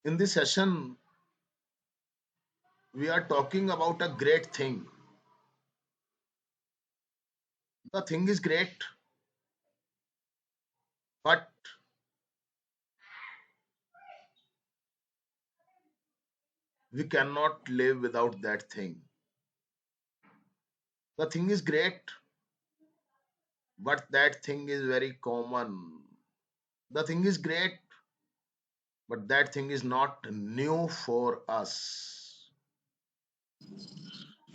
In this session, we are talking about a great thing. The thing is great, but we cannot live without that thing. The thing is great, but that thing is very common. The thing is great, but that thing is not new for us.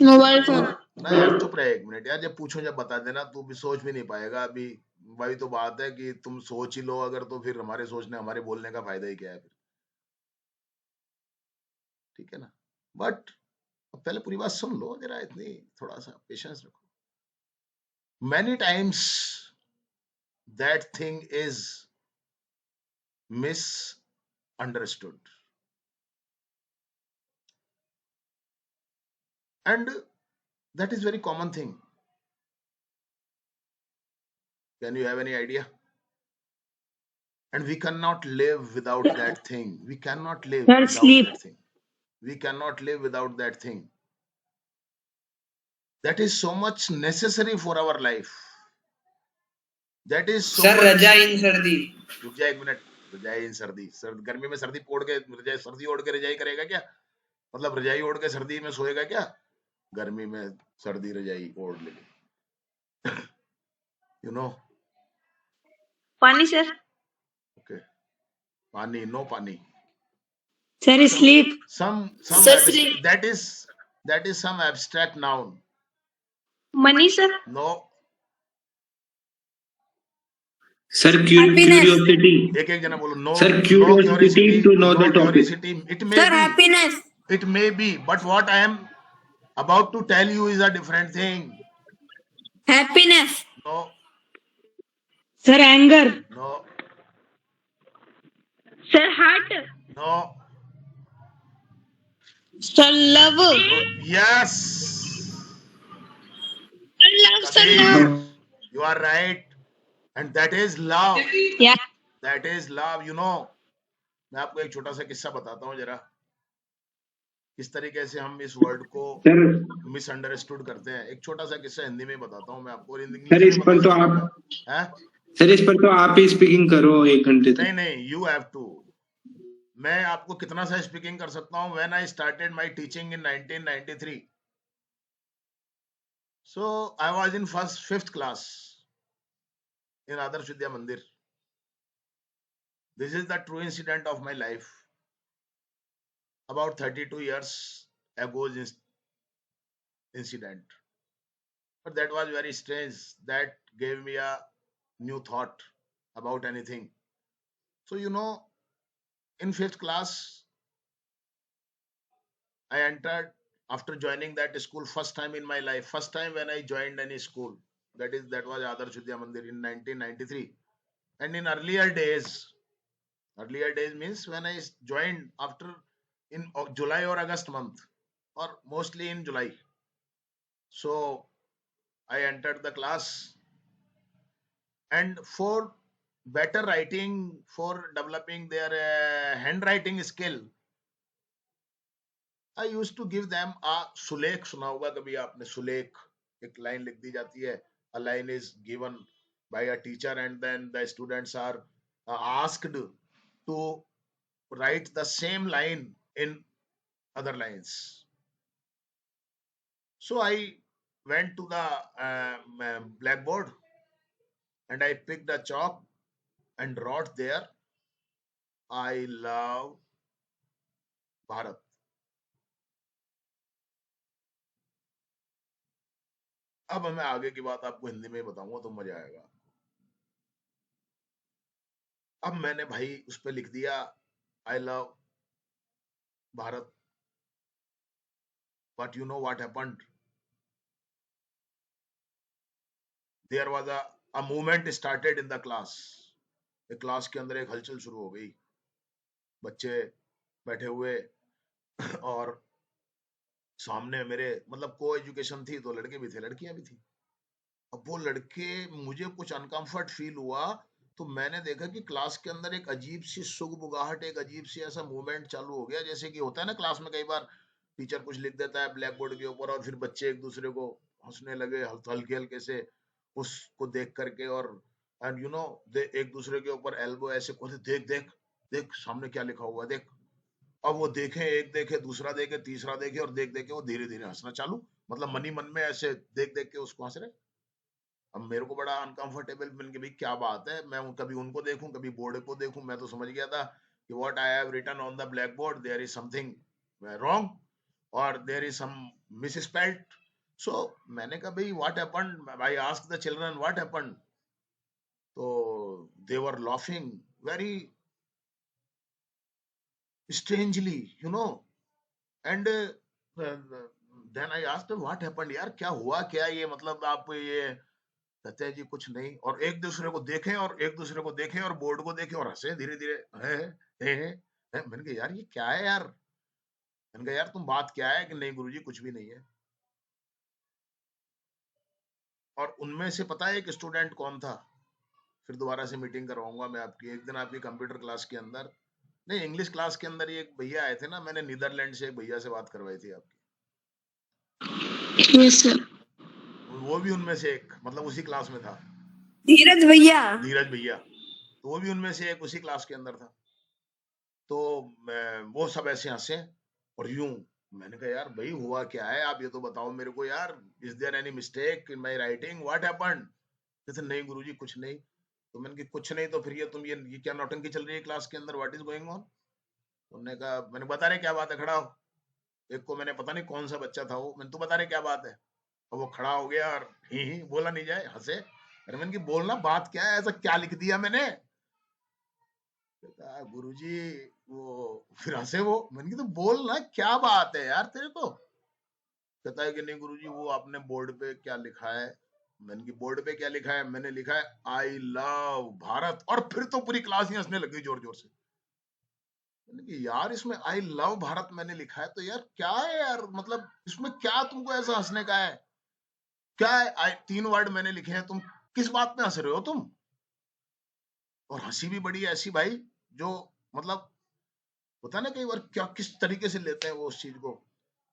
Mobile phone ना यार चुप रहे 1 minute यार, जब पूछो जब बता देना, तू भी सोच भी नहीं पाएगा अभी। वही तो बात है कि तुम सोच ही लो अगर, तो फिर हमारे सोचने हमारे बोलने का फायदा ही क्या है फिर। ठीक है ना? बट पहले पूरी बात सुन लो जरा, इतनी थोड़ा सा पेशेंस रखो। Many times that thing is misunderstood, and that is very common thing. Can you have any idea? And we cannot live without that thing. We cannot live यार without sleep that thing. We cannot live without that thing. That is so much necessary for our life. That is so sir much. रजाई इन सर्दी रुक जा 1 minute. रजाई इन सर्दी, गर्मी में सर्दी ओढ़ के रजाई, सर्दी ओढ़ के रजाई करेगा क्या? मतलब रजाई ओढ़ के सर्दी में सोएगा क्या? गर्मी में सर्दी रजाई ओढ़ लेगी। You know? पानी सर ओके, पानी, नो पानी। Sir sleep Some Sir, sleep. that is some abstract noun. Money sir No, sir Happiness. Curiosity एक जना बोलो। No, Sir, no curiosity to know the topic. curiosity. It may sir be, happiness it may be, but what I am about to tell you is a different thing. Happiness No, sir anger no, sir heart no. Sir love Oh, yes, love sir Kabir, love you are right, and that is love. या That is love. You know, मैं आपको एक छोटा सा किस्सा बताता हूँ जरा, किस तरीके से हम इस वर्ड को सर मिसअंडरस्टूड करते हैं। एक छोटा सा किस्सा हिंदी में बताता हूँ मैं आपको, और सर इंग्लिश इस में पर तो बताऊँ। आप हैं? सर इस पर तो आप ही स्पीकिंग करो 1 घंटे तक। नहीं नहीं, यू हैव टू। मैं आपको कितना सा स्पीकिंग कर सकता हूँ। When I started my teaching in 1993, so I was in fifth class in Adarsh Vidya Mandir. This is the true incident of my life. About 32 years ago's incident, but that was very strange. That gave me a new thought about anything. So you know, in fifth class I entered, after joining that school, first time in my life, first time when I joined any school, that was Adarsh Vidya Mandir in 1993. And in earlier days means when I joined after in July or August month, or mostly in July. So I entered the class, and for better writing, for developing their handwriting skill, I used to give them a सुलेख। सुना होगा कभी आपने सुलेख? एक line लिख दी जाती है, a line is given by a teacher, and then the students are asked to write the same line in other lines. So I went to the blackboard, and I picked a chalk and wrote there, I love Bharat. अब मैं आगे की बात आपको हिंदी में बताऊंगा तो मजा आएगा। अब मैंने भाई उस पर लिख दिया I love Bharat, but you know what happened? There was a movement started in the class. एक क्लास के अंदर एक हलचल शुरू हो गई, बच्चे बैठे हुए और सामने मेरे, मतलब को एजुकेशन थी तो लड़के भी थे लड़कियां भी थी। अब वो लड़के, मुझे कुछ अनकंफर्ट फील हुआ तो मैंने देखा कि क्लास के अंदर एक अजीब सी सुगबुगाहट, एक अजीब सी ऐसा मूवमेंट चालू हो गया, जैसे कि होता है ना क्लास में कई बार टीचर कुछ लिख देता है ब्लैक बोर्ड के ऊपर और फिर बच्चे एक दूसरे को हंसने लगे हल्के हल्के से उसको देख करके, और एंड यू नो दे एक दूसरे के ऊपर एल्बो ऐसे खोले, देख देख देख सामने क्या लिखा हुआ है, देख। अब वो देखे, एक देखे, दूसरा देखे, तीसरा देखे, और देख देख के वो धीरे धीरे हंसना चालू, मतलब मन ही मन में ऐसे देख देख के उसको हंस रहे। अब मेरे को बड़ा अनकंफर्टेबल बन के, भाई क्या बात है, मैं कभी उनको देखूं कभी बोर्ड को देखूं, मैं तो समझ गया था कि what I have written on the black board there is something wrong और there is some misspelled. So मैंने कहा भाई what happened, I asked the children what happened, तो they were laughing very strangely, you know, and then I asked them what happened, यार क्या हुआ क्या, ये मतलब आप ये कहते हैं जी कुछ नहीं, और एक दूसरे को देखें और एक दूसरे को देखें और बोर्ड को देखें और हंसे धीरे धीरे, मैंने कहा यार ये क्या है यार, मैंने कहा यार तुम बात क्या है, कि नहीं गुरुजी कुछ भी नहीं है। और उनमें से पता है एक स्टूडेंट कौन था, फिर दोबारा से मीटिंग करवाऊंगा मैं आपकी एक दिन, आपकी कंप्यूटर क्लास के अंदर, नहीं इंग्लिश क्लास के अंदर, ये एक भैया आए थे ना, मैंने नीदरलैंड से एक भैया से बात करवाई थी आपकी, यस सर। वो भी उनमें से एक, मतलब उसी क्लास में था, धीरज भैया। धीरज भैया, तो वो भी उनमें से एक उसी क्लास के अंदर था। तो वो सब ऐसे हंसे और यूं, मैंने कहा यार भाई हुआ क्या है, आप ये तो बताओ मेरे को यार, is there any mistake in my writing, what happened. कहते नहीं गुरुजी कुछ नहीं। तो मैंने कहा कुछ नहीं तो फिर ये तुम ये क्या नौटंकी चल रही है क्लास के अंदर, व्हाट इज गोइंग ऑन। उन्होंने कहा, मैंने बता रहे क्या बात है, खड़ा हो। एक को मैंने पता नहीं कौन सा बच्चा था वो, मैंने तो बता रहे क्या बात है, और वो खड़ा हो गया और ही बोला नहीं जाए, हंसे। अरे मैंने की बोलना बात क्या है, ऐसा क्या लिख दिया मैंने, गुरुजी वो, फिर हंसे वो, मैंने की तो बोलना क्या बात है यार तेरे को। कहता है कि नहीं गुरुजी वो आपने बोर्ड पे क्या लिखा है, मैंने की बोर्ड पे क्या लिखा है, मैंने लिखा है आई लव भारत, और फिर तो पूरी क्लास ही हंसने लगी जोर जोर से। मैंने कि यार इसमें आई लव भारत मैंने लिखा है, तो यार क्या है यार, मतलब इसमें क्या तुमको ऐसा हंसने का है, क्या है, 3 वर्ड मैंने लिखे हैं, तुम किस बात में हंस रहे हो तुम। और हंसी भी बड़ी ऐसी भाई, जो मतलब होता है ना कई बार क्या किस तरीके से लेते हैं वो उस चीज को।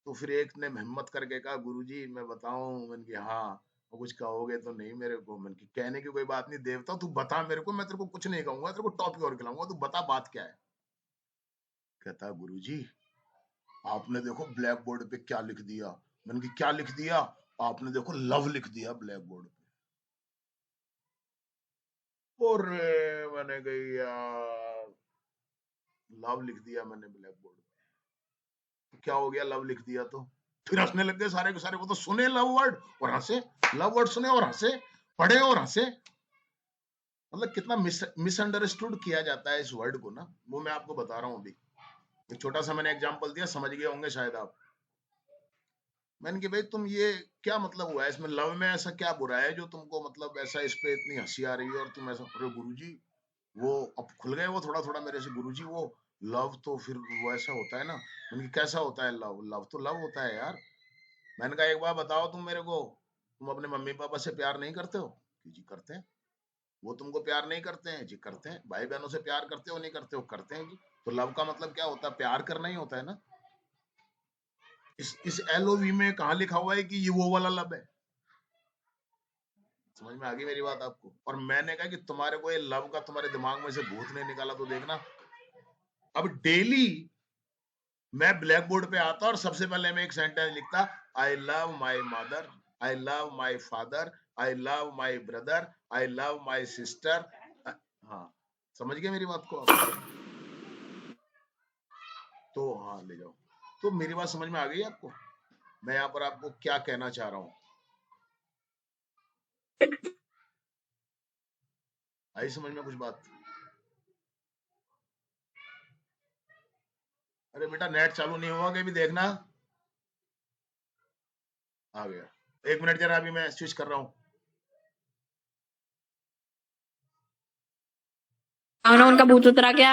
तो फिर एक ने हिम्मत करके कहा गुरुजी मैं बताऊं, मैंने कि हाँ, वो कुछ कहोगे तो नहीं मेरे को, मैंने कि कहने की कोई बात नहीं देवता, तू बता मेरे को, मैं तेरे को कुछ नहीं कहूंगा, तेरे को टॉपिक और खिलाऊंगा, तू बता बात क्या है। कहता गुरुजी आपने देखो ब्लैक बोर्ड पे क्या लिख दिया। मैंने कि क्या लिख दिया, आपने देखो लव लिख दिया ब्लैक बोर्ड पे। और मैंने कही यार लव लिख दिया मैंने ब्लैक बोर्ड पे, तो क्या हो गया लव लिख दिया तो। फिर हंसने लग गए सारे के सारे, वो तो सुने लव वर्ड और हंसे, लव वर्ड सुने और हंसे, पढ़े और हंसे। मतलब कितना मिसअंडरस्टूड किया जाता है इस वर्ड को ना, वो मैं आपको बता रहा हूँ अभी। एक छोटा सा मैंने एग्जांपल दिया, समझ गए होंगे शायद आप। मैंने कि भाई तुम ये क्या मतलब हुआ है इसमें, लव में ऐसा क्या बुरा है जो तुमको मतलब ऐसा इस पे इतनी हंसी आ रही है, और तुम ऐसा, अरे गुरुजी वो अब खुल गए वो थोड़ा थोड़ा मेरे से, गुरुजी वो लव तो फिर वो ऐसा होता है ना। मैंने कहा कैसा होता है लव, लव तो लव होता है यार। मैंने कहा एक बार बताओ तुम मेरे को, तुम अपने मम्मी पापा से प्यार नहीं करते हो, कि जी करते हैं। वो तुमको प्यार नहीं करते हैं, जी करते हैं। भाई बहनों से प्यार करते हो नहीं करते हो, करते हैं जी। तो लव का मतलब क्या होता है, प्यार करना ही होता है ना। इस एलओवी में कहा लिखा हुआ है कि ये वो वाला लव है। समझ में आ गई मेरी बात आपको। और मैंने कहा कि तुम्हारे को ये लव का तुम्हारे दिमाग में से भूत नहीं निकाला तो देखना। अब डेली मैं ब्लैक बोर्ड पे आता और सबसे पहले मैं एक सेंटेंस लिखता, I love my mother, I love my father, I love my brother, I love my sister. हाँ समझ गए मेरी बात को आप। तो हाँ ले जाओ। तो मेरी बात समझ में आ गई आपको, मैं यहाँ पर आपको क्या कहना चाह रहा हूँ, आई समझ में कुछ बात। अरे बेटा नेट चालू नहीं हुआ कि भी देखना। आ गया, 1 मिनट जरा, अभी मैं स्विच कर रहा हूँ। उनका भूत उतरा क्या?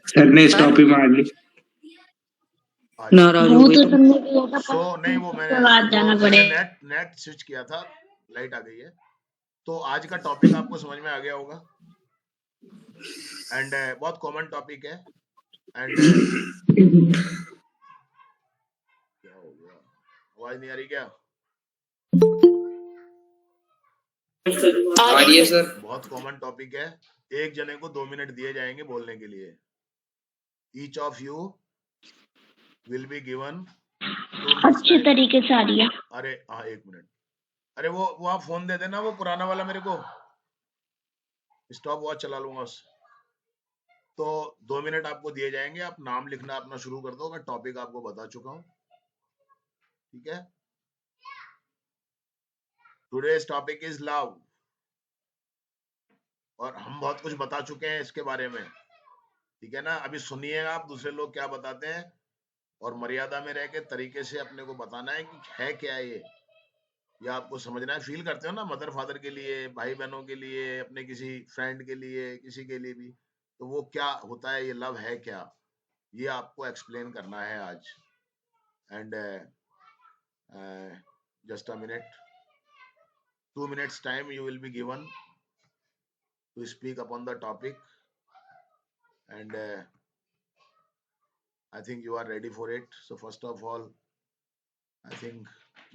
सर ने स्टॉप ही मार ली। नाराज हो गए तुम। सो नहीं वो मैंने जाना वो मैंने नेट स्विच किया था, लाइट आ गई है। तो आज का टॉपिक आपको समझ में आ गया होगा। एंड बहुत कॉमन टॉपिक है एंड क्या हो गया, आवाज नहीं आ रही क्या? आ रही है सर। बहुत कॉमन टॉपिक है, एक जने को 2 मिनट दिए जाएंगे बोलने के लिए। Each of you will be given 2 minutes अच्छी टाइम। तरीके से आ रही है। अरे हाँ 1 मिनट, अरे वो आप फोन दे देना, वो पुराना वाला मेरे को, स्टॉप वॉच चला लूंगा उससे। तो 2 मिनट आपको दिए जाएंगे, आप नाम लिखना अपना शुरू कर दो, मैं टॉपिक आपको बता चुका हूँ, ठीक है। टुडेज टॉपिक इज लव, और हम बहुत कुछ बता चुके हैं इसके बारे में, ठीक है ना। अभी सुनिएगा आप दूसरे लोग क्या बताते हैं, और मर्यादा में रह के तरीके से अपने को बताना है कि है क्या ये आपको समझना है। फील करते हो ना, मदर फादर के लिए, भाई बहनों के लिए, अपने किसी फ्रेंड के लिए, किसी के लिए भी, तो वो क्या होता है, ये लव है क्या, ये आपको एक्सप्लेन करना है आज। And just a minute, 2 minutes time you will be given to speak upon the topic, and I think you are ready for it. So first of all, I think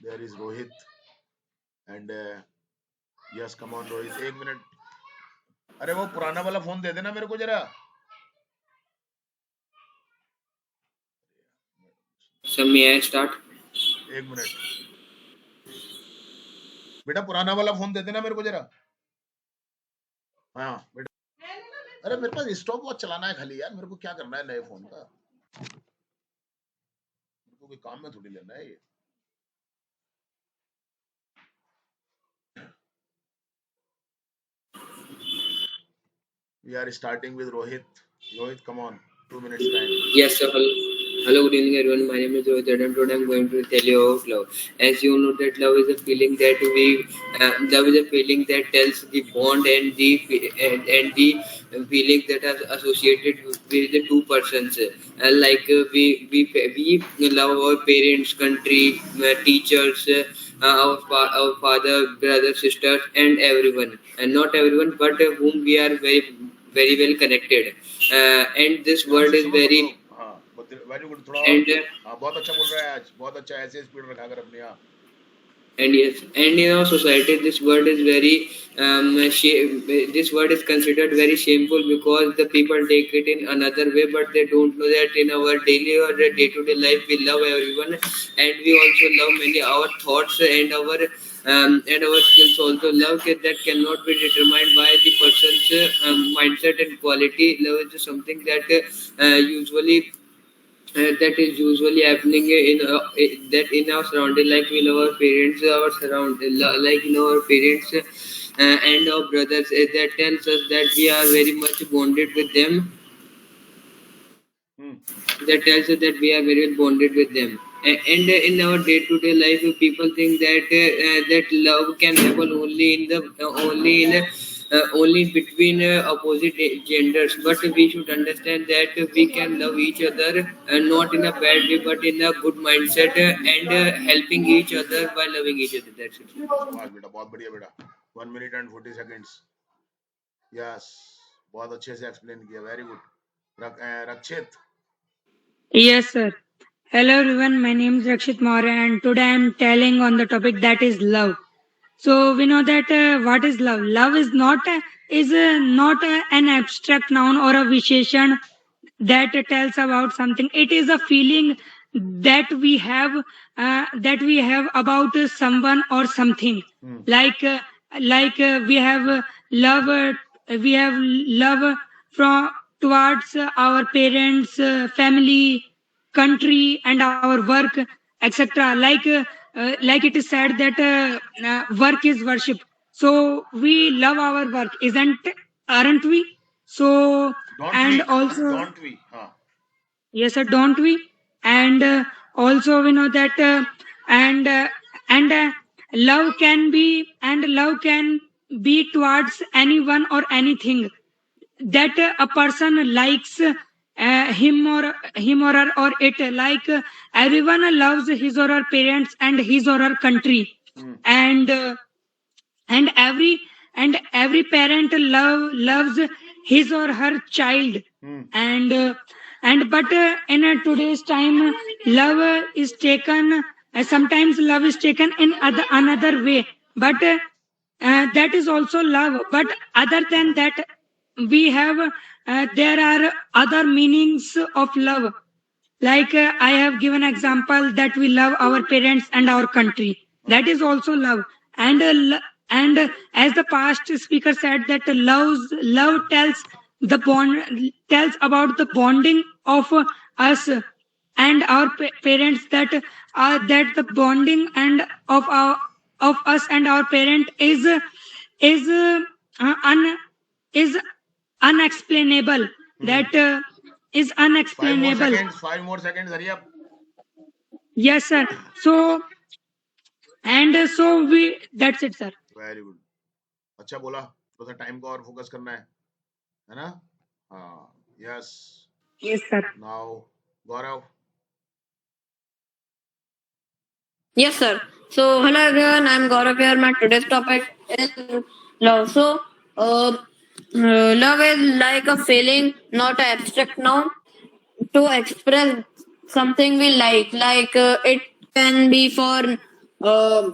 there is Rohit, and yes, come on Rohit, 1 minute. अरे वो पुराना वाला phone दे देना मेरे को जरा। Sir may I start? 1 minute बेटा, पुराना वाला फोन दे देना मेरे को जरा। हाँ बेटा, अरे मेरे पास स्टॉप वॉच चलाना है खाली यार, मेरे को क्या करना है नए फोन का, मेरे को कोई काम में थोड़ी लेना है ये। We are starting with Rohit. Rohit, come on, 2 minutes time. Yes, sir. Hello, good evening, everyone. My name is Rohit, and today I'm going to tell you about love. As you know, that love is a feeling that love is a feeling that tells the bond and the feelings that are associated with the two persons. We love our parents, country, teachers, our father, brothers, sisters, and everyone. And not everyone, but whom we are very well connected. And this world is very very good, थोड़ा and बहुत अच्छा बोल रहा है आज, बहुत अच्छा, ऐसे स्पीड रखा कर अपनी। हाँ and yes, and in our society this word is very this word is considered very shameful because the people take it in another way, but they don't know that in our daily or day-to-day life we love everyone, and we also love many our thoughts and our skills also. Love that cannot be determined by the person's mindset and quality. Love is something that that is usually happening that in our surrounding, like in our parents, our like in our parents and our brothers, that tells us that we are very much bonded with them. That tells us that we are very well bonded with them. And in our day-to-day life, people think that love can happen only between opposite genders, but we should understand that we can love each other not in a bad way, but in a good mindset and helping each other by loving each other. That's it. वाह बेटा, बहुत बढ़िया बेटा, 1 minute and 40 seconds. Yes, बहुत अच्छे से explain किया, very good. Rakshit. Yes, sir. Hello, everyone. My name is Rakshit Maurya, and today I am telling on the topic that is love. So we know that what is love? Love is not an abstract noun or a visheshan that tells about something. It is a feeling that we have about someone or something. Like we have love from towards our parents, family, country, and our work, etc. Like it is said that work is worship. So we love our work, aren't we? So don't we? Yes, sir, don't we? And also we know that and love can be towards anyone or anything that a person likes him or her or it. Like everyone loves his or her parents and his or her country, and every parent loves his or her child. Hmm. And but in today's time, love is taken. Sometimes love is taken in another way, but that is also love. But other than that, we have there are other meanings of love. Like I have given example that we love our parents and our country. That is also love. And as the past speaker said that love tells about the bonding of us and our parents, that the bonding and of us and our parent is un, is unexplainable. That is 5 more unexplainable. seconds. 5 more seconds. Hurry up. Yes, sir. So we, that's it, sir. Very good. अच्छा बोला. थोड़ा सा time को और focus करना है ना? हाँ. Yes. Yes, sir. Now, Gaurav. Yes, sir. So, hello everyone. I'm Gaurav here. My today's topic is love. So, love is like a feeling, not an abstract noun. To express something we like it can be for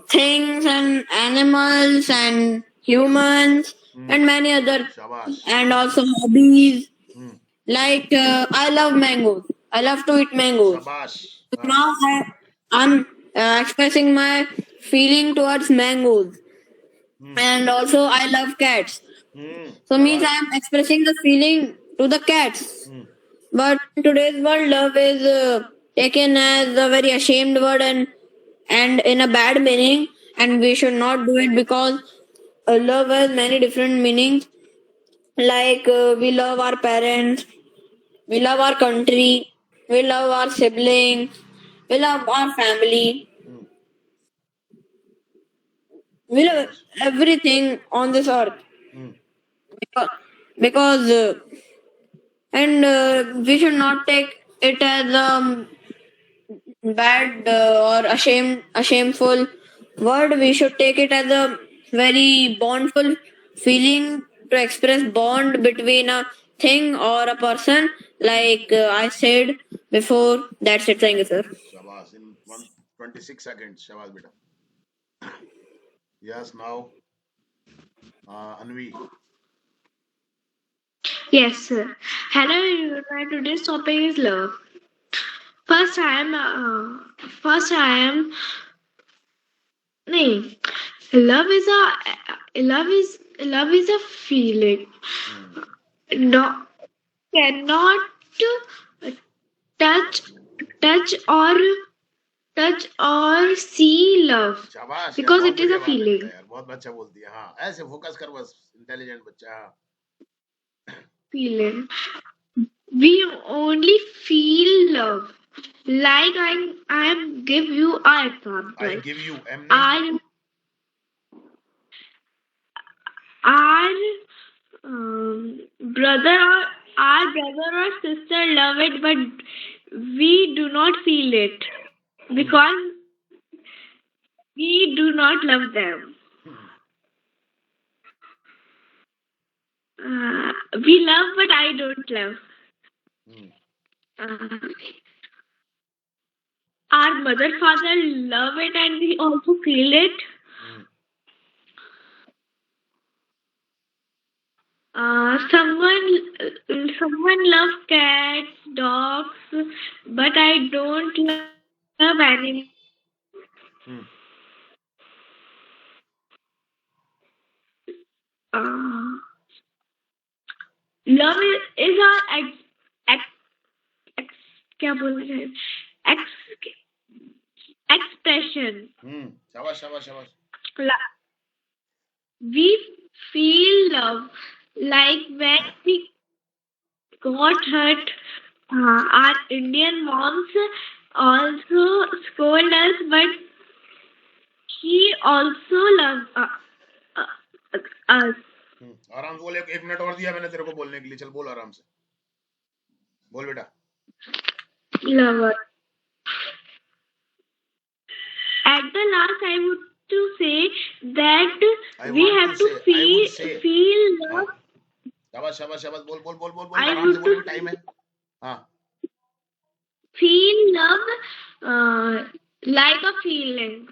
things and animals and humans and many other, Shabash. and also hobbies. Hmm. Like I love mangoes. I love to eat mangoes. Shabash. So now I'm expressing my feeling towards mangoes. And also I love cats. Hmm. So means I am expressing the feeling to the cats. Hmm. But in today's world, love is taken as a very ashamed word and in a bad meaning, and we should not do it because love has many different meanings. Like we love our parents, we love our country, we love our siblings, we love our family, Hmm. we love everything on this earth. Hmm. Because and we should not take it as bad or shameful word. We should take it as a very bondful feeling to express bond between a thing or a person, like I said before. That's it. Thank you, sir. Shabash. In 26 seconds. Shabash, beta. Yes, now, Anvi. Yes, sir. Hello, everyone. Today's topic is love. First, I am. No, love is a feeling. No, cannot touch, touch or touch or see love शाबाश यार, because बहुत it is बढ़िया a बात है feeling. बेटा यार, बहुत अच्छा बोलती है. हाँ, ऐसे फोकस कर बस. इंटेलिजेंट बच्चा. हाँ. Feeling. We only feel love. Like I give you an example. I give you. M नहीं. Our brother or sister love it, but we do not feel it because we do not love them. We love, but I don't love. Our mother, father love it, and we also feel it. Someone loves cats, dogs, but I don't love animals. Love is our क्या बोलते हैं expression. शाबाश शाबाश शाबाश. We feel love like when we got hurt. Our Indian moms also scold us, but he also loves us. आराम से बोल. एक मिनट और दिया मैंने तेरे को बोलने के लिए. चल बोल आराम से. बोल बेटा. Lover. At the last, I would to say that we have to feel love. शाबाश शाबाश शाबाश, बोल बोल बोल बोल बोल, I आराम से used बोल, अभी to टाइम है. हाँ. feel love like a feeling.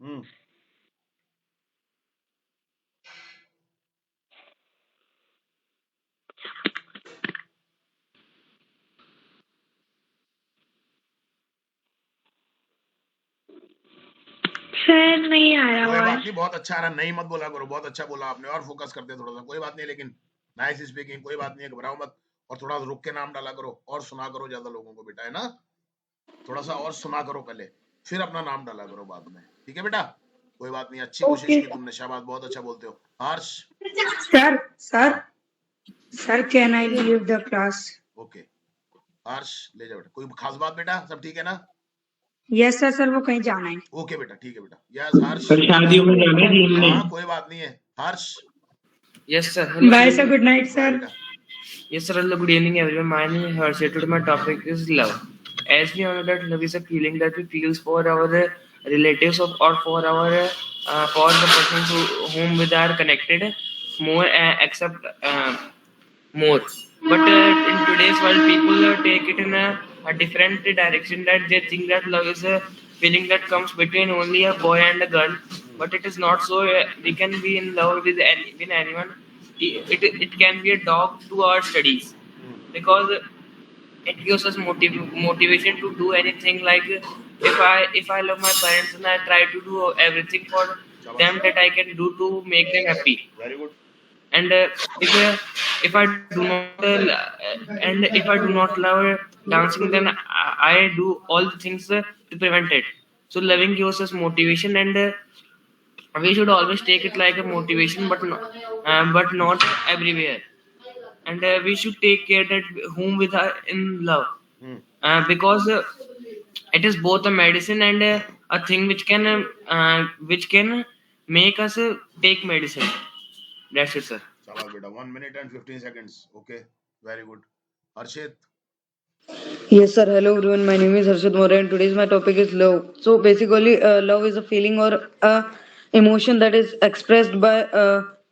Hmm. Sir नहीं आ रहा कोई बात आवाज। नहीं, बहुत अच्छा आ रहा, नहीं मत बोला करो, बहुत अच्छा बोला आपने, और फोकस करते हैं थोड़ा सा, कोई बात नहीं, लेकिन नाइस स्पीकिंग, कोई बात नहीं है, घबराओ मत, और थोड़ा रुक के नाम डाला करो, और सुना करो ज्यादा लोगों को बेटा, है ना, थोड़ा सा और सुना करो पहले, फिर अपना नाम डाला करो बाद में, ठीक है बेटा, कोई बात नहीं, अच्छी कोशिश Okay. की तुमने, शाबाश, बहुत अच्छा बोलते हो. हर्ष. Sir, sir, हाँ. sir, can I leave the class? Okay. Harsh ले जाओ बेटा, कोई खास बात बेटा, सब ठीक है ना? Yes, sir, sir, वो कहीं जाना है. ओके बेटा, ठीक है बेटा. यस हर्ष. सर शादियों में जाना है घूमने. हाँ कोई बात नहीं है. Harsh. Yes sir. Hello. Bye, sir. Good night, bye sir. बेटा. Yes sir. Hello. Good evening everyone. My name is Harsh. Today my topic is love. As we know that love is a feeling that we feel for our relatives or for our for the persons whom we are connected more accept more. But in today's world, people take it in a different direction, that they think that love is a feeling that comes between only a boy and a girl. But it is not so. We can be in love with anyone. It can be a dog to our studies, because it gives us motivation to do anything. Like if I love my parents, and I try to do everything for them that I can do to make them happy. Very good. And if I do not if I do not love dancing, then I do all the things to prevent it. So loving gives us motivation, and we should always take it like a motivation, but not everywhere. And we should take care that whom with are in love, because it is both a medicine and a thing which can make us take medicine. That's it, sir. शाबाश बेटा. 1 minute and 15 seconds. Okay, very good. Harshit. Yes, sir. Hello, everyone. My name is Harshad More, and today's my topic is love. So, basically, love is a feeling or a emotion that is expressed by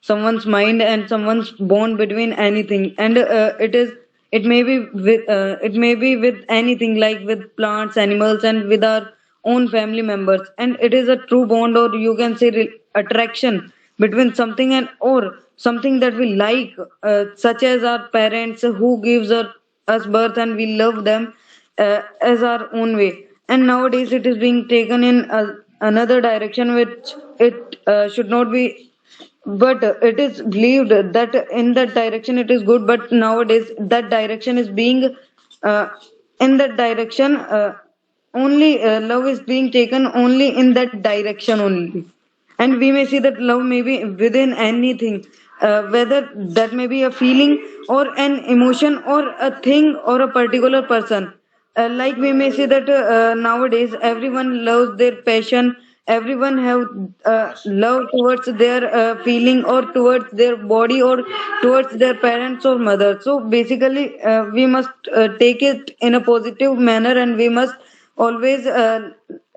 someone's mind and someone's bond between anything, and it may be with anything, like with plants, animals, and with our own family members, and it is a true bond, or you can say attraction between something and or something that we like, such as our parents who gives us birth, and we love them as our own way. And nowadays it is being taken in another direction which it should not be, but it is believed that in that direction it is good, but nowadays that direction is being uh, in that direction only love is being taken only in that direction only. And we may see that love may be within anything, whether that may be a feeling or an emotion or a thing or a particular person. Like we may say that nowadays everyone loves their passion, everyone have love towards their feeling or towards their body or towards their parents or mother. So basically we must take it in a positive manner, and we must always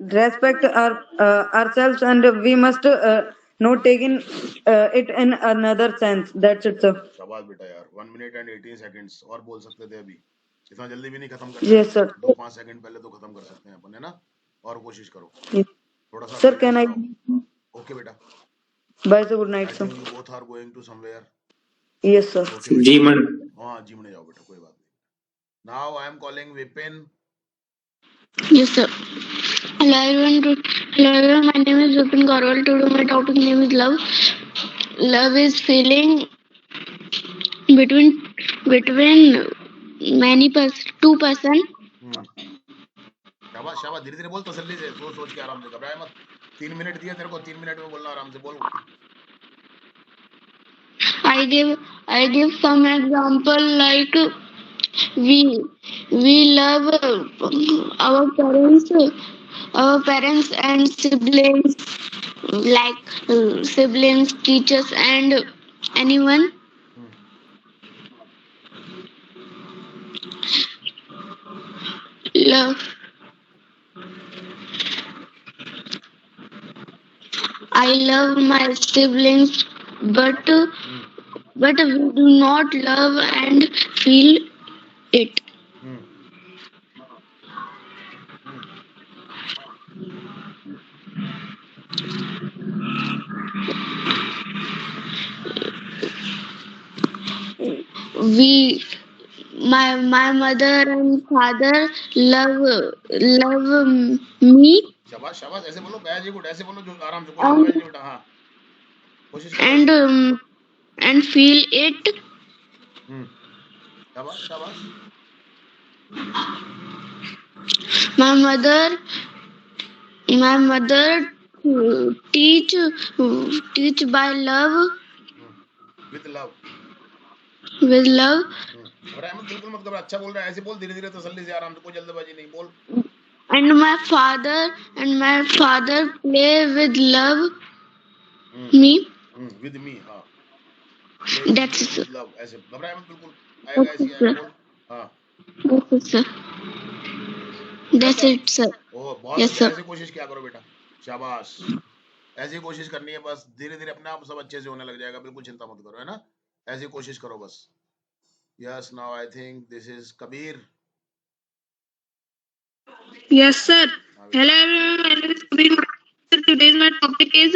respect ourselves, and we must not take in it in another sense. That's it, sir. शाबाश बेटा यार. 1 minute and 18 seconds, और बोल सकते थे अभी, इतना जल्दी भी नहीं खत्म करना है. Yes, sir. 2-5 सेकंड पहले तो खत्म कर सकते हैं अपन, है ना, और कोशिश करो Yes. थोड़ा सा Sir, बैलेंस can I? बनाओ. ओके बेटा. Bye, sir. Good I night, sir. Think you both are going to somewhere. Yes, sir. Okay बेटा. Jiman. हाँ जिमने जाओ बेटा, कोई बात नहीं. Now I am calling Vipin. Yes, sir. Hello everyone. Hello everyone. My name is Vipin Garwal. Today my topic name is love. Love is feeling between two person. शाबाश शाबाश, धीरे धीरे बोल, तसल्ली से, सोच सोच के, आराम से, घबराए मत. 3 मिनट दिए तेरे को, 3 मिनट में बोलना, आराम से बोल. I give some example, like we love our parents and siblings, like siblings, teachers, and anyone. Love. I love my siblings, but but we do not love and feel it. Hmm. Hmm. We, my mother and father love me शाबाश शाबाश, ऐसे बोलो, very good, ऐसे बोलो जो आराम से, कोई आवाज नहीं बेटा, हाँ कोशिश करो and ऐसे। and feel it. हम्म, शाबाश शाबाश। My mother my mother teach teach by love with love. with love. और अहमद बिल्कुल मत घबरा, अच्छा बोल रहा है, ऐसे बोल धीरे धीरे तसल्ली से, आराम से, कोई जल्दबाजी नहीं, बोल। And my father play with love me. With me, हाँ That's it, sir. With love, ऐसे घबराए मत, बिल्कुल आएगा, ऐसे ही आएगा, बोल। हाँ That's it, sir. That's it, sir. ओ बहुत Yes, अच्छा, sir. ऐसे कोशिश किया करो बेटा, शाबाश, ऐसी कोशिश करनी है बस, धीरे धीरे अपने आप सब अच्छे से होने लग जाएगा, बिल्कुल चिंता मत करो, है ना, ऐसी कोशिश करो बस। Yes, now I think this is Kabir. Yes, sir. Hello everyone, my name is Kabir. Today's my topic is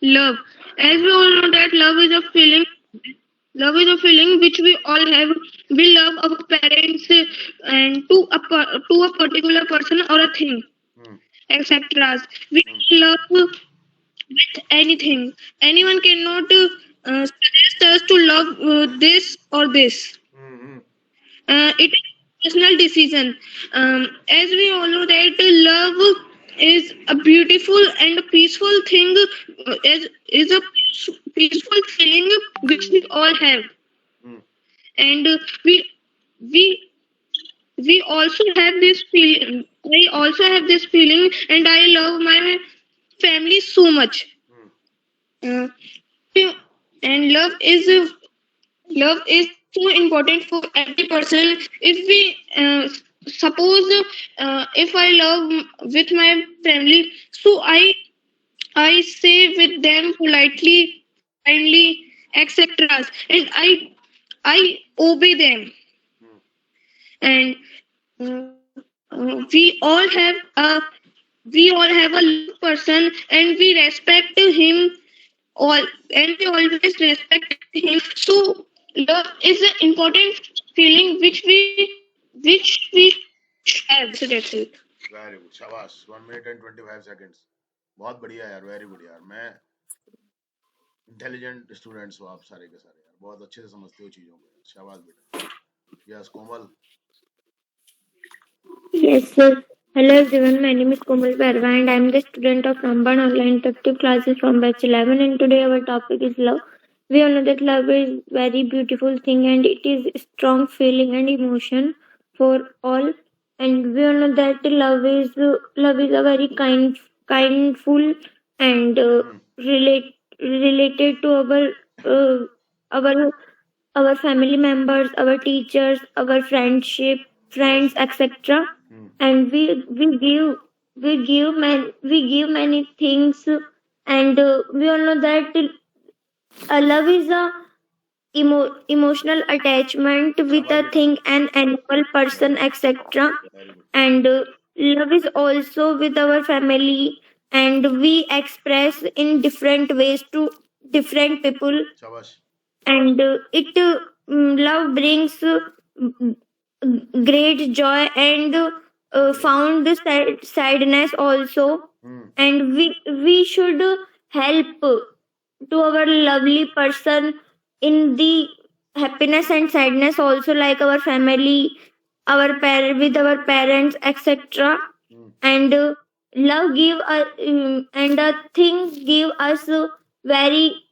love. As we all know that love is a feeling. Love is a feeling which we all have. We love our parents and to a particular person or a thing, etc. We love with anything. Anyone cannot suggest us to love this or this. It is a personal decision. As we all know that love is a beautiful and a peaceful thing, is a peaceful feeling which we all have, and we we also have this feeling. I also have this feeling, and I love my family so much. Uh, and love is so important for every person. If we suppose if I love with my family, so I say with them politely, kindly, etc., and I obey them, and we all have a person, and we respect him all, and we always respect him. So love is an important feeling which we have. So that's it. Very good, शाबाश, 1 minute and 25 seconds, बहुत बढ़िया यार, very good यार, मैं intelligent students हो आप सारे के सारे यार, बहुत अच्छे से समझते हो चीजों को, शाबाश बेटा। Yes Komal. Yes, sir. Hello everyone, my name is Komal Perva and I am the student of Ramban Online Interactive Classes from batch 11, and today our topic is love. We all know that love is very beautiful thing and it is strong feeling and emotion for all, and we all know that love is a very kindful and related to uh, our our family members, our teachers, our friends, etc. And we give many things, and we all know that love is a emotional attachment with a thing, an animal, person, etc. And love is also with our family, and we express in different ways to different people, शाबाश। and love brings great joy and found the sadness also, and we should help to our lovely person in the happiness and sadness also, like our family, with our parents, etc. And love give and a thing give us very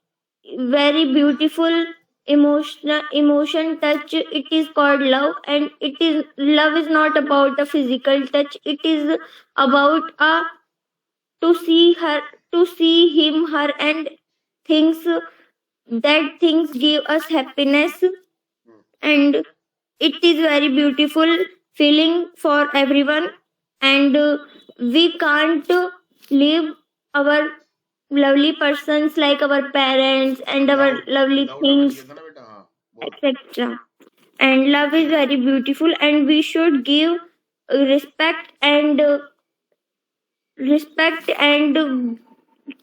very beautiful emotion touch. It is called love, and love is not about the physical touch. It is about to see her, to see him, her, and things, that things give us happiness, and it is very beautiful feeling for everyone. And we can't leave our lovely persons like our parents and our lovely things etc. And love is very beautiful, and we should give respect and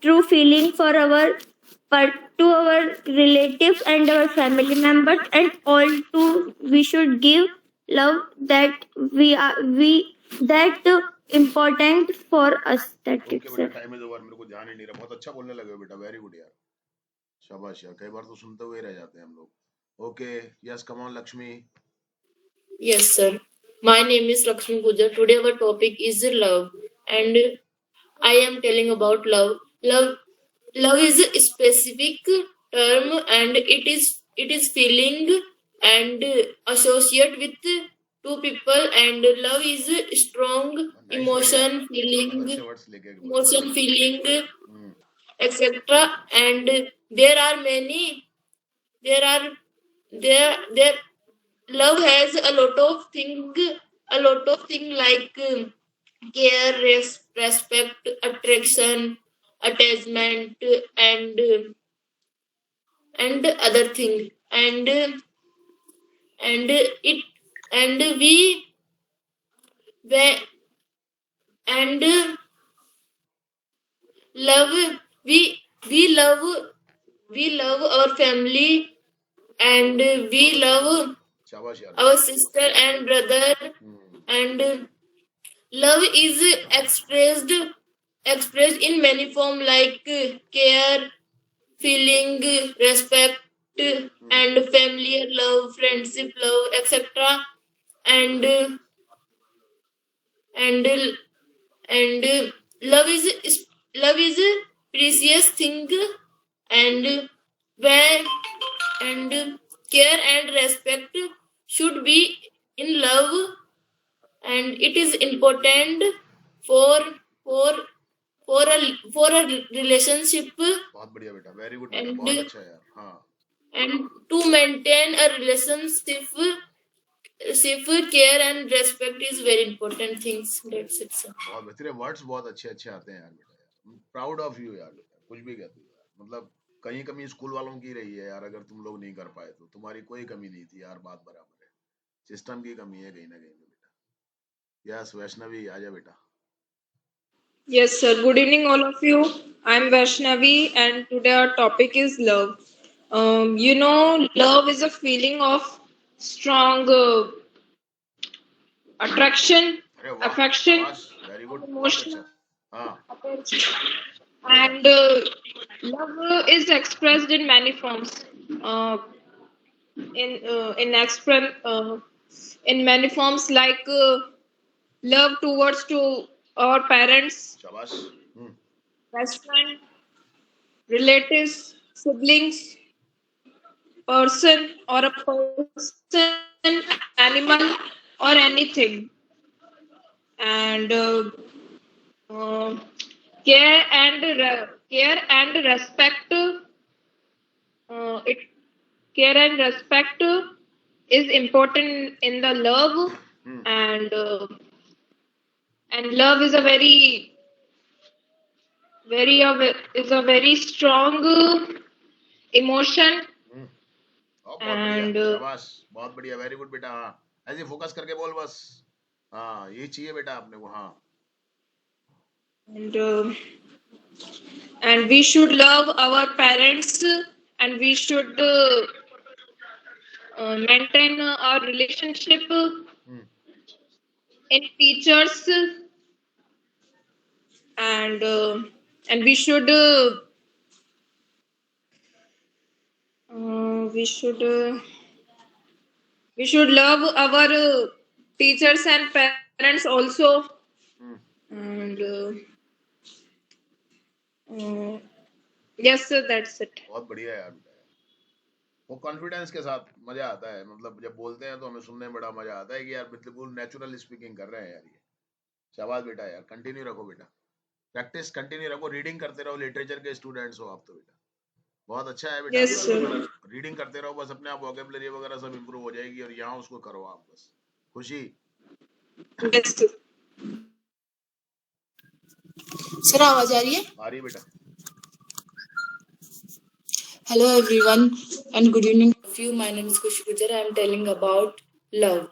true feeling for our to our relatives and our family members, and all to we should give love that we that important for us. That okay it's बेटा, time is over, मेरे को ध्यान ही नहीं रहा, बहुत अच्छा बोलने लगे हो बेटा, वेरी गुड यार, शाबाश यार, कई बार तो सुनते हुए रह जाते हैं हम लोग। Okay, yes, come on Lakshmi. Yes, sir. My name is Lakshmi Gujar. Today our topic is love, and I am telling about love. Love is a specific term, and it is feeling and associate with two people. And love is a strong emotion, feeling, etc. And there are many. There love has a lot of thing like care, respect, attraction, attachment, and other thing. And it and we and love we love our family, and we love शाबाश यार। our sister and brother. And love is expressed in many form like care, feeling, respect, and familiar love, friendship love, etc. And and and love is a precious thing. And where and care and respect should be in love, and it is important for for for a relationship, बहुत बढ़िया बेटा, very good बेटा, बहुत अच्छा यार। हाँ, and to maintain a relationship, care and respect is very important things. That's it, sir. बहुत बेहतरीन वर्ड्स, बहुत अच्छे अच्छे आते हैं यार बेटा, प्राउड ऑफ यू यार बेटा, कुछ भी कहते हो यार, मतलब कहीं कमी स्कूल वालों की रही है यार, अगर तुम लोग नहीं कर पाए तो तुम्हारी कोई कमी नहीं थी यार, बात बराबर है, सिस्टम की कमी है कहीं ना कहीं पे बेटा। यस, वैष्णवी आजा बेटा। Yes, sir. Good evening, all of you. I'm Vaishnavi, and today our topic is love. Love is a feeling of strong attraction, अरे वाह, affection, शाबाश, वेरी गुड, बहुत emotion, अच्छा। हाँ, and love is expressed in many forms. In many forms like love towards to our parents, शाबाश। best friend, relatives, siblings, person or a person, animal or anything. And care and respect. Care and respect is important in the love, and love is a very strong emotion. बहुत बढ़िया, शाबाश, बहुत बढ़िया, very good बेटा। हाँ, ऐसे focus करके बोल बस। हाँ, ये चाहिए बेटा आपने को। हाँ, and we should love our parents, and we should maintain our relationship in teachers, and we should love our teachers and parents also. And yes, sir, that's it. बहुत बढ़िया यार बेटा, वो कॉन्फिडेंस के साथ मजा आता है, मतलब जब बोलते हैं तो हमें सुनने में बड़ा मजा आता है कि यार बिल्कुल नेचुरल स्पीकिंग कर रहे हैं यार ये। शाबाश बेटा यार, कंटिन्यू रखो बेटा, प्रैक्टिस कंटिन्यू रखो, रीडिंग करते रहो, लिटरेचर के स्टूडेंट्स हो आप तो बेटा, बहुत अच्छा है बेटा। Yes, sir. रीडिंग करते रहो, बस अपने आप वोकैबुलरी वगैरह सब इंप्रूव हो जाएगी, और यहाँ उसको करो आप बस। खुशी। Yes, sir. सर आवाज आ रही है? आ रही है बेटा। Hello everyone and good evening. of you. My name is Kushi Gujar. I am telling about love.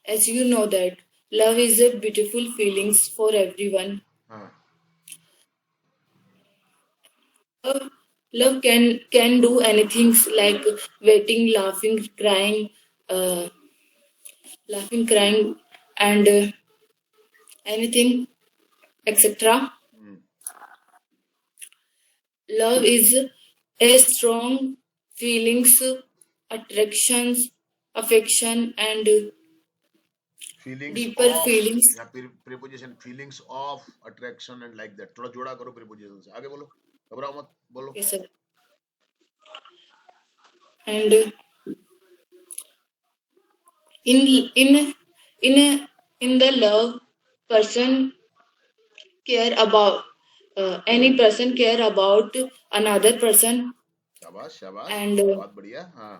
As you know that love is a beautiful feelings for everyone. Love can do anything like waiting, crying, and anything, etc. Love is a strong feelings, attractions, affection, and feelings deeper of feelings. या preposition feelings of attraction and like that थोड़ा जोड़ा करो preposition से आगे बोलो घबराओ मत बोलो Yes, sir. And in the love, person care about any person care about another person. शाबाश शाबाश And बहुत बढ़िया हाँ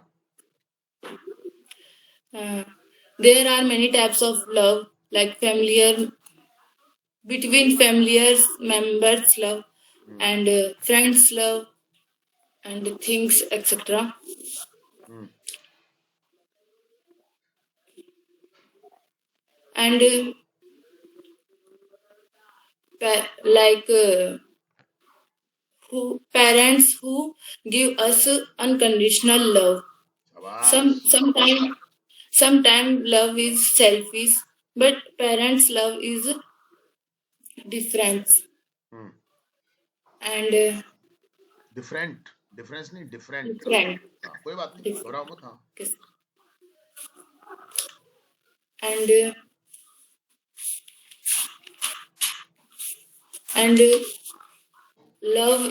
there are many types of love, like between familiar members love, and friends love, and things, etc. And parents who give us unconditional love. शाबाश Sometimes love is selfish, but parents' love is different. And difference नहीं different different. हाँ कोई बात नहीं घबराओ मत हाँ Yes. And love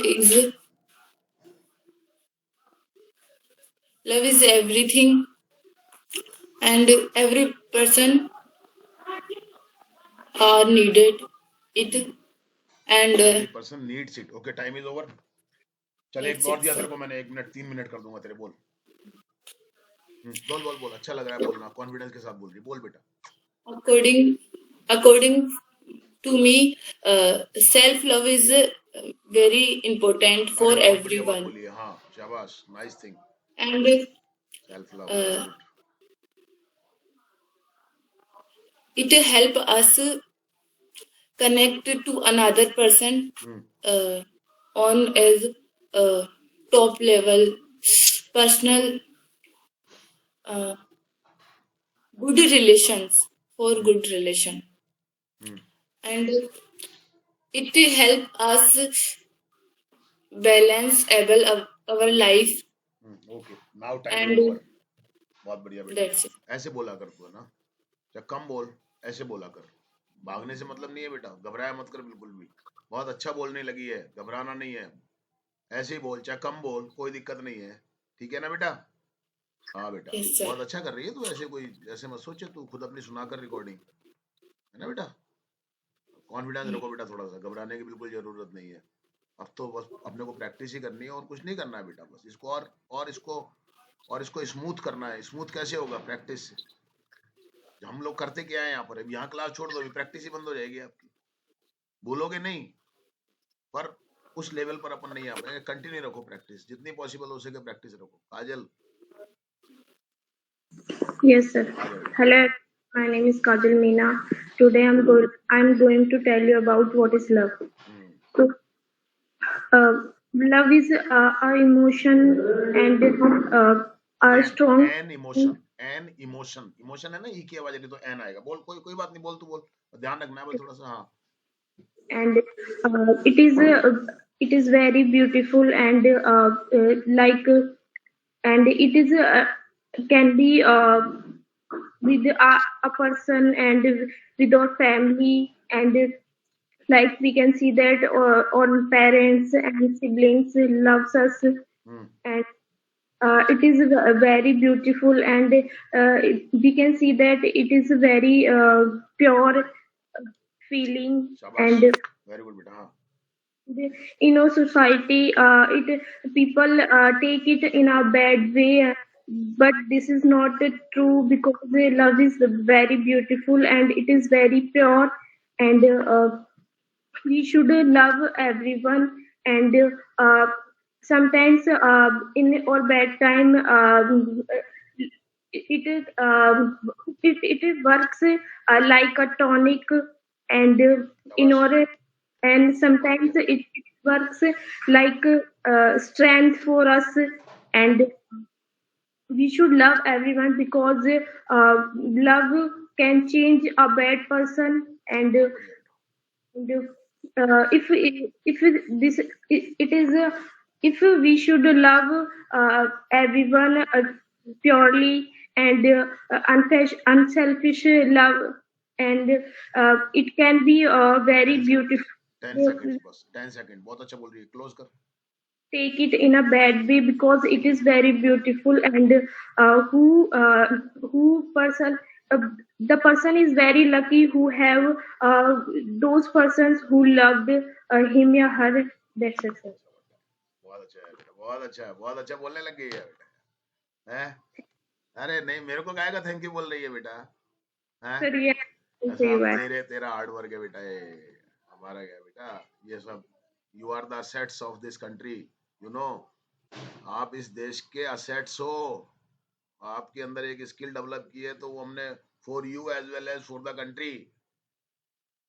is everything, and every person are needed it, and every person needs it. Okay, time is over. चल एक That's और it, दिया sir. तेरे को मैंने 1 मिनट 3 मिनट कर दूंगा तेरे बोल बोल बोल बोल अच्छा लग रहा है बोलना कॉन्फिडेंस के साथ बोल रही बोल बेटा according to me, self love is very important for अरे बहुत बढ़िया बात everyone, बोली है हाँ शाबाश nice thing and self love it help us connect to another person on as top level personal good relations for good relation, and it help us balance our life, okay now time and is over बहुत बढ़िया बेटा that's it. ऐसे बोला कर तू है ना चाहे कम बोल ऐसे बोला कर भागने से मतलब नहीं है बेटा घबराया मत कर बिल्कुल भी बहुत अच्छा बोलने लगी है घबराना नहीं है ऐसे ही बोल चाहे कम बोल कोई दिक्कत नहीं है ठीक है ना बेटा हाँ बेटा Yes, sir. बहुत अच्छा कर रही है तू ऐसे कोई ऐसे मत सोचे तू खुद अपनी सुना कर रिकॉर्डिंग है ना बेटा कॉन्फिडेंस रखो बेटा थोड़ा सा घबराने की बिल्कुल जरूरत नहीं है अब तो बस अपने को प्रैक्टिस ही करनी है और कुछ नहीं करना है बेटा बस इसको और इसको स्मूथ करना है स्मूथ कैसे होगा प्रैक्टिस से हम लोग करते क्या है यहाँ पर अब यहाँ क्लास छोड़ दो अभी प्रैक्टिस ही बंद हो जाएगी आपकी बोलोगे नहीं पर उस लेवल पर अपन नहीं आ पाएंगे कंटिन्यू रखो प्रैक्टिस जितनी पॉसिबल हो सके प्रैक्टिस रखो काजल Yes, sir. Hello, my name is Kajal Meena. Today I'm going to tell you about what is love. So, love is a emotion and a strong. An emotion है ना ई की आवाज नहीं तो एन आएगा बोल कोई बात नहीं बोल तू बोल ध्यान रखना है थोड़ा सा हाँ And it is very beautiful and and it is can be with a person and with our family, and like we can see that on parents and siblings loves us, and it is very beautiful, and we can see that it is a very pure feeling. And very good beta हाँ in our society people take it in a bad way, but this is not true, because the love is very beautiful and it is very pure, and we should love everyone, and sometimes in or bad time it is it works like a tonic, and in order, and sometimes it works like strength for us, and we should love everyone because love can change a bad person, and if this it is if we should love everyone purely, and unselfish love, and it can be very 10 seconds. beautiful. 10 seconds बस 10 second बहुत अच्छा बोल रही है close कर Take it in a bad way because it is very beautiful, and who person uh, the person is very lucky who have those persons who loved him or her. That's it, sir. बहुत अच्छा है बेटा बहुत अच्छा बोलने लग गई है बेटा हैं अरे नहीं मेरे को काहे का थैंक यू बोल रही है बेटा हैं Sir, yeah, सब तेरा हार्ड वर्क है बेटा ये हमारा क्या बेटा ये सब you are the assets of this country you know आप इस देश के असेट्स हो आपके अंदर एक स्किल डेवलप की है तो वो हमने for you as well as for the country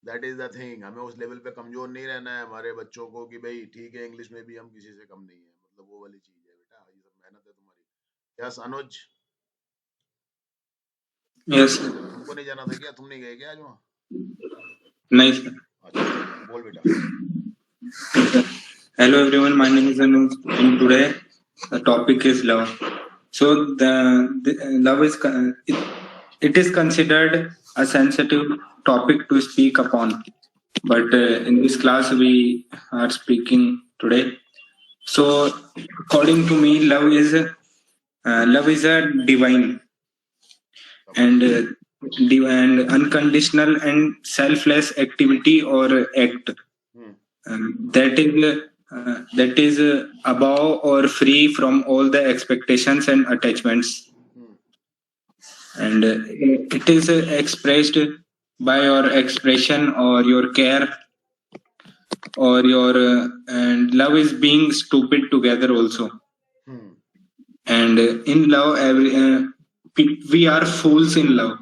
that is the thing हमें उस लेवल पे कमजोर नहीं रहना है हमारे बच्चों को कि भाई ठीक है इंग्लिश में भी हम किसी से कम नहीं है मतलब वो वाली चीज है बेटा ये सब मेहनत है तुम्हारी यस अनुज यस तुमको नहीं जाना था क्या तुम नहीं गए क्या आज वहाँ नहीं सर अच्छा बोल बेटा hello everyone my name is Anuj and today the topic is love so the love is it is considered a sensitive topic to speak upon but in this class we are speaking today so according to me love is a divine and unconditional and selfless activity or act that is above or free from all the expectations and attachments and it is expressed by your expression or your care or your and love is being stupid together also and in love we are fools in love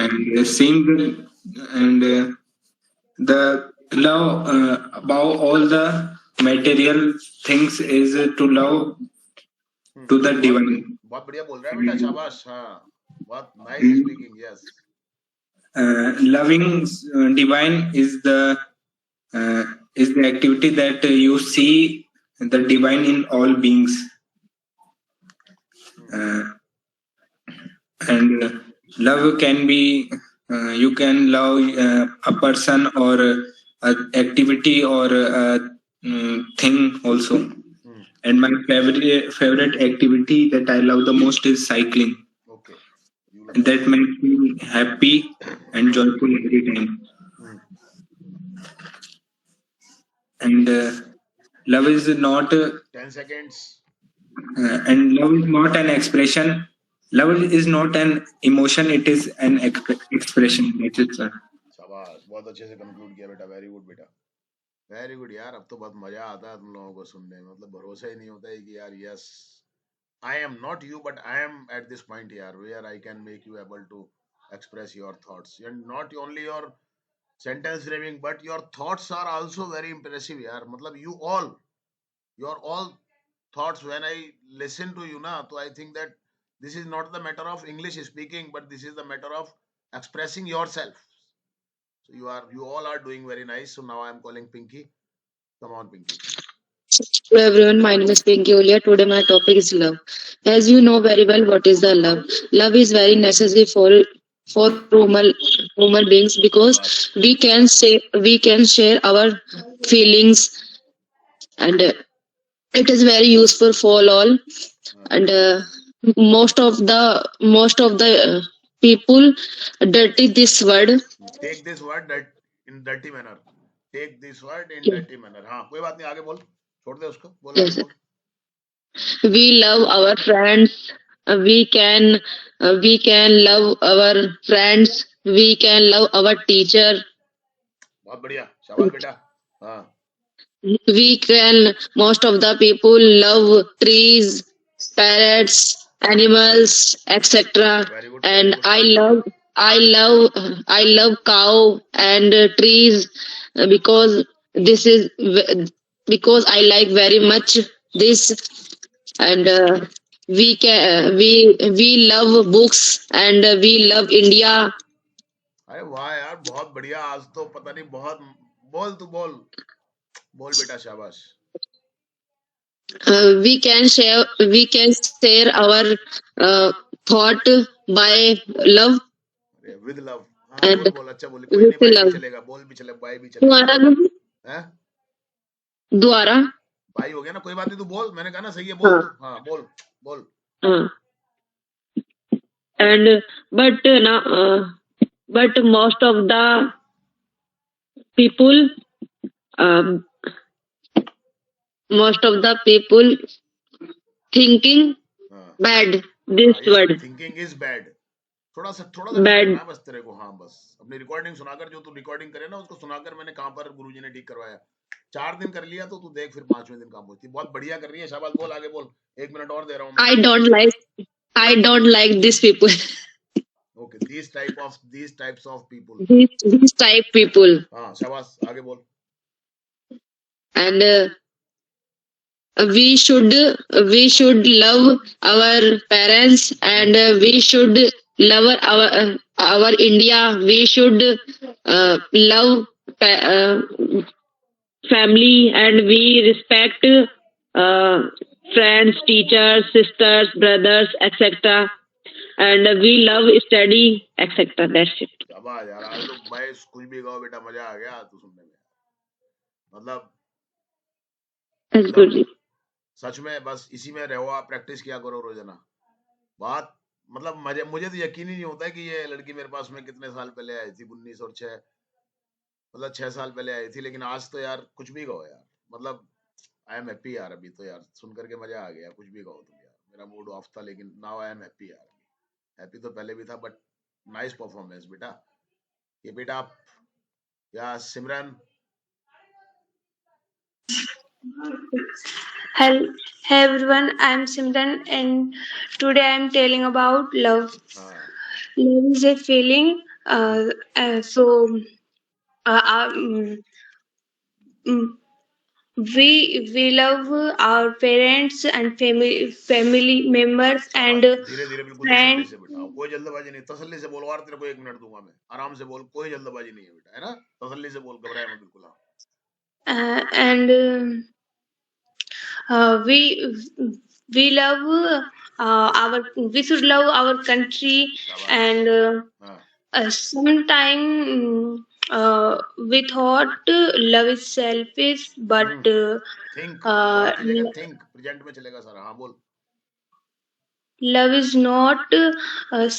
and same and the love above all the material things is to love to the divine बहुत बढ़िया बोल रहा है बेटा शाबाश हाँ बहुत nice speaking yes loving divine is the activity that you see the divine in all beings and love can be you can love a person or an activity or a thing also and my favorite activity that I love the most is cycling that makes me happy and joyful every time and love is not 10 seconds and love is not an expression love is not an emotion it is an expression it is शाबाश बहुत अच्छे से conclude किया बेटा very good यार अब तो बहुत मजा आता है तुम लोगों को सुनने में मतलब भरोसा ही नहीं होता है कि यार yes I am not you but I am at this point यार where I can make you able to express your thoughts and not only your sentence framing but your thoughts are also very impressive yaar matlab your all thoughts when I listen to you na so I think that this is not the matter of English speaking but this is the matter of expressing yourself so you all are doing very nice so now I am calling Pinky come on Pinky Hello everyone, my name is Pinky Olia. Today my topic is love. As you know very well what is the love. Love is very necessary for human beings because we can share our feelings and it is very useful for all and most of the people dirty this word. take this word that in dirty manner take this word in dirty manner हाँ कोई बात नहीं आगे बोल छोड़ दे उसको बोल Yes. We love our friends. We can love our friends. We can love our teacher. बहुत बढ़िया शाबाश बेटा हाँ most of the people love trees, parrots, animals, etc. Very good. And Very good. I love cow and trees because this is because I like very much this. And we love books and we love India. अरे वाह यार, बहुत बढ़िया। आज तो पता नहीं, बहुत बोल, तू बोल बोल बेटा, शाबाश। We can share our thought by love with love. हाँ and बोल बोल, अच्छा बोली, कोई नहीं, with बाई भी love. चलेगा, बोल भी चले, बाई भी चलेगा। हैं? द्वारा भाई हो गया ना, कोई बात नहीं, तू बोल, मैंने कहा ना सही है, बोल हाँ. तू। हाँ बोल बोल। And but most of the people um, thinking हाँ bad this हाँ, word थिंकिंग इज बैड। थोड़ा सा bad. करना है बस तेरे को। हाँ बस अपनी रिकॉर्डिंग सुनाकर, जो तू रिकॉर्डिंग करे ना, उसको सुनाकर मैंने कहाँ पर गुरुजी ने ठीक करवाया। 4 दिन कर लिया तो तू देख, फिर 5वें दिन काम होती। बहुत बढ़िया कर रही है, शाबाश। बोल, आगे बोल। 1 मिनट और दे रहा हूँ मैं। I don't like these people. Okay, these types of people। These type people. हाँ शाबाश, आगे बोल। And we should love our parents and we should love our India. We should love family and we respect friends, teachers, sisters, brothers, etc. And we love study, etc. That's it. शाबाश यार, आज तो भाई कुछ भी कहो बेटा, मजा आ गया तू सुनने में। मतलब That's good. सच में बस इसी में रहो आप, प्रैक्टिस किया करो रोजाना। बात मतलब मुझे तो यकीन ही नहीं होता है कि ये लड़की मेरे पास में कितने साल पहले आई थी, 1906, मतलब 6 साल पहले आई थी। लेकिन आज तो यार कुछ भी कहो यार, मतलब आई एम हैप्पी यार। अभी तो यार सुन करके मजा आ गया। कुछ भी कहो तुम यार, मेरा मूड ऑफ था, लेकिन नाउ आई एम हैप्पी यार। हैप्पी तो पहले भी था, बट नाइस परफॉर्मेंस बेटा। ये बेटा आप या सिमरन। Hello, everyone. I'm Simran, and today I'm telling about love. हाँ Love is a feeling. So, mm, we love our parents and family members and धीरे धीरे, बिल्कुल तसल्ली friends. से बेटा, कोई जल्दबाजी नहीं। तसल्ली से बोल, और तेरे को 1 मिनट दूंगा मैं। आराम से बोल, कोई जल्दबाजी नहीं है बेटा, है ना? तसल्ली से बोल, घबराए मत बिल्कुल। हाँ And we love we should love our country, शाबाश। and हाँ sometime we thought love is selfish, but think, thought की जगह थिंक, प्रेजेंट में चलेगा सारा। हाँ बोल। love is not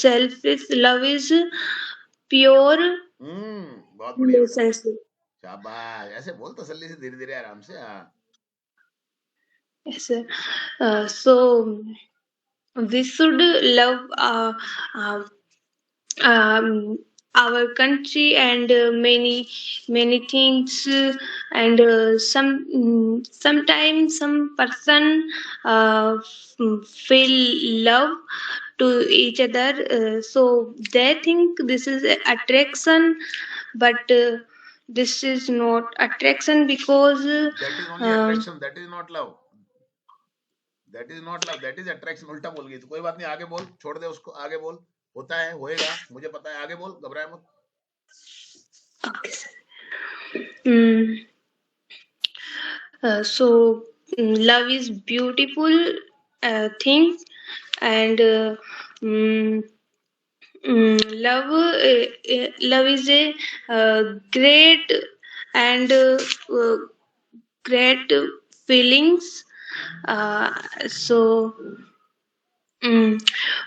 selfish. Love is pure बहुत बढ़िया बेटा, relationship. शाबाश। ऐसे बोल तसल्ली से, धीरे धीरे, आराम से। हाँ Yes, sir. So we should love our country and many things, and sometimes some person feel love to each other, so they think this is attraction, but this is not attraction, because that is only attraction, that is not love. That is not love, that is attraction. उल्टा बोल गई तो कोई बात नहीं, आगे बोल, छोड़ दे उसको, आगे बोल। होता है, होएगा, मुझे पता है। आगे बोल, घबराए मत। okay, sir. So love is beautiful thing, and love is a great and great feelings. So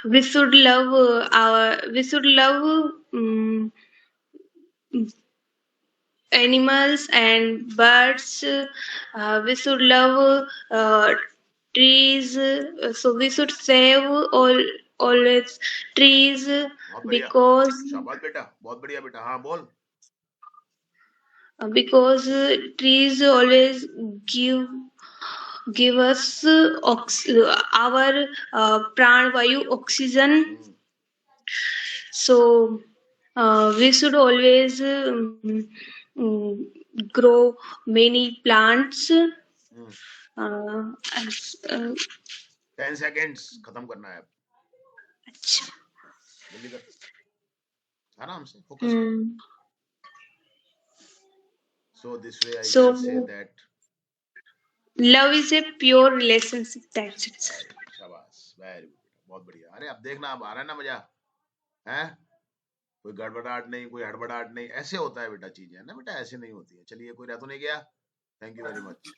we should love animals and birds. We should love trees. So we should save always trees, बहुत बढ़िया, because शाबाश बेटा, बहुत बढ़िया बेटा। हाँ बोल। because trees always give us our pran vayu oxygen. So we should always grow many plants. 10 seconds खत्म करना है. अच्छा. जल्दी कर, आराम से focus. So this way I So, can say that love is a pure relationship. That's it, sir. शाबाश, very good, बहुत बढ़िया. अरे अब देखना, अब आ रहा है ना मजा, हैं? कोई गड़बड़ाहट नहीं, कोई हड़बड़ाहट नहीं. ऐसे होता है बेटा चीजें, है ना बेटा, ऐसे नहीं होती है. चलिए, कोई रह तो नहीं गया? Thank you very much.